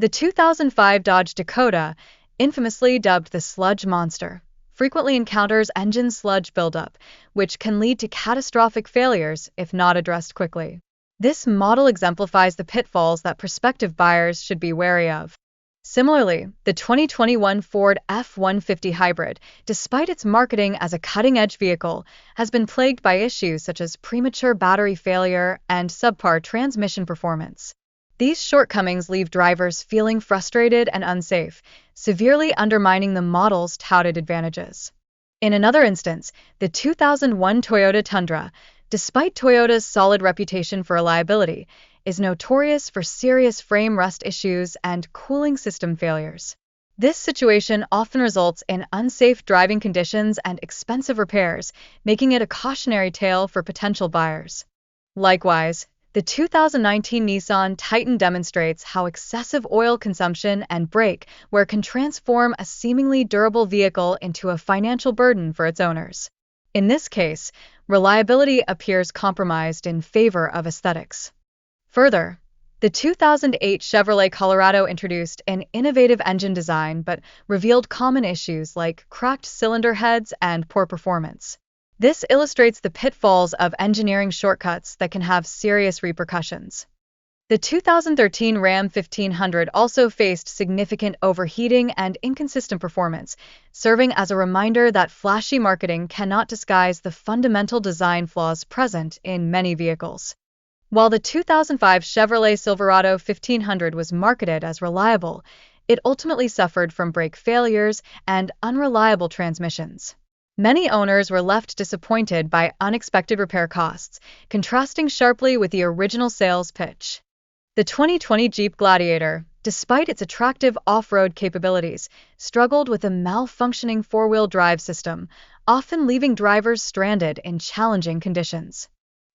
The 2005 Dodge Dakota, infamously dubbed the sludge monster, frequently encounters engine sludge buildup, which can lead to catastrophic failures if not addressed quickly. This model exemplifies the pitfalls that prospective buyers should be wary of. Similarly, the 2021 Ford F-150 Hybrid, despite its marketing as a cutting-edge vehicle, has been plagued by issues such as premature battery failure and subpar transmission performance. These shortcomings leave drivers feeling frustrated and unsafe, severely undermining the model's touted advantages. In another instance, the 2001 Toyota Tundra, despite Toyota's solid reputation for reliability, is notorious for serious frame rust issues and cooling system failures. This situation often results in unsafe driving conditions and expensive repairs, making it a cautionary tale for potential buyers. Likewise, the 2019 Nissan Titan demonstrates how excessive oil consumption and brake wear can transform a seemingly durable vehicle into a financial burden for its owners. In this case, reliability appears compromised in favor of aesthetics. Further, the 2008 Chevrolet Colorado introduced an innovative engine design but revealed common issues like cracked cylinder heads and poor performance. This illustrates the pitfalls of engineering shortcuts that can have serious repercussions. The 2013 Ram 1500 also faced significant overheating and inconsistent performance, serving as a reminder that flashy marketing cannot disguise the fundamental design flaws present in many vehicles. While the 2005 Chevrolet Silverado 1500 was marketed as reliable, it ultimately suffered from brake failures and unreliable transmissions. Many owners were left disappointed by unexpected repair costs, contrasting sharply with the original sales pitch. The 2020 Jeep Gladiator, despite its attractive off-road capabilities, struggled with a malfunctioning four-wheel drive system, often leaving drivers stranded in challenging conditions.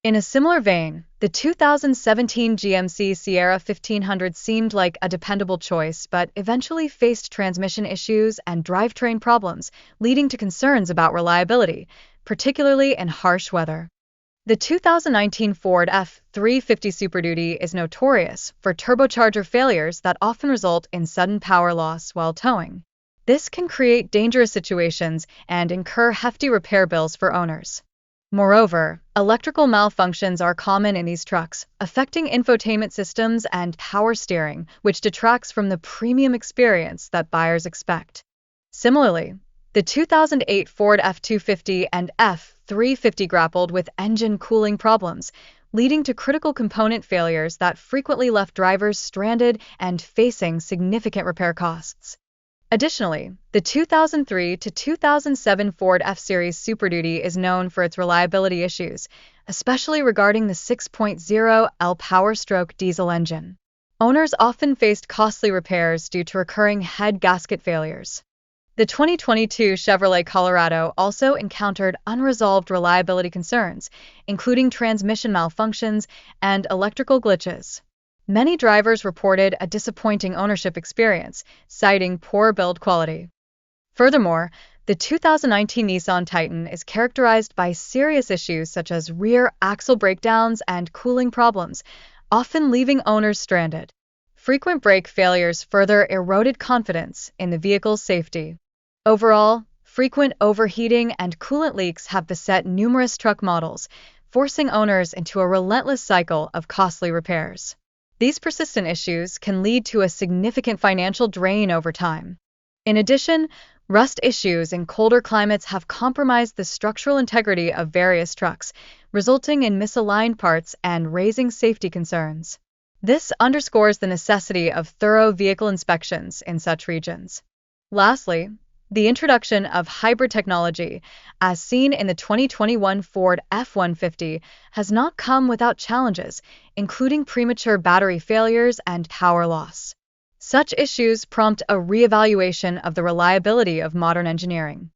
In a similar vein, the 2017 GMC Sierra 1500 seemed like a dependable choice but eventually faced transmission issues and drivetrain problems, leading to concerns about reliability, particularly in harsh weather. The 2019 Ford F-350 Super Duty is notorious for turbocharger failures that often result in sudden power loss while towing. This can create dangerous situations and incur hefty repair bills for owners. Moreover, electrical malfunctions are common in these trucks, affecting infotainment systems and power steering, which detracts from the premium experience that buyers expect. Similarly, the 2008 Ford F-250 and F-350 grappled with engine cooling problems, leading to critical component failures that frequently left drivers stranded and facing significant repair costs. Additionally, the 2003 to 2007 Ford F-Series Super Duty is known for its reliability issues, especially regarding the 6.0L Power-Stroke diesel engine. Owners often faced costly repairs due to recurring head gasket failures. The 2022 Chevrolet Colorado also encountered unresolved reliability concerns, including transmission malfunctions and electrical glitches. Many drivers reported a disappointing ownership experience, citing poor build quality. Furthermore, the 2019 Nissan Titan is characterized by serious issues such as rear axle breakdowns and cooling problems, often leaving owners stranded. Frequent brake failures further eroded confidence in the vehicle's safety. Overall, frequent overheating and coolant leaks have beset numerous truck models, forcing owners into a relentless cycle of costly repairs. These persistent issues can lead to a significant financial drain over time. In addition, rust issues in colder climates have compromised the structural integrity of various trucks, resulting in misaligned parts and raising safety concerns. This underscores the necessity of thorough vehicle inspections in such regions. Lastly, the introduction of hybrid technology, as seen in the 2021 Ford F-150, has not come without challenges, including premature battery failures and power loss. Such issues prompt a reevaluation of the reliability of modern engineering.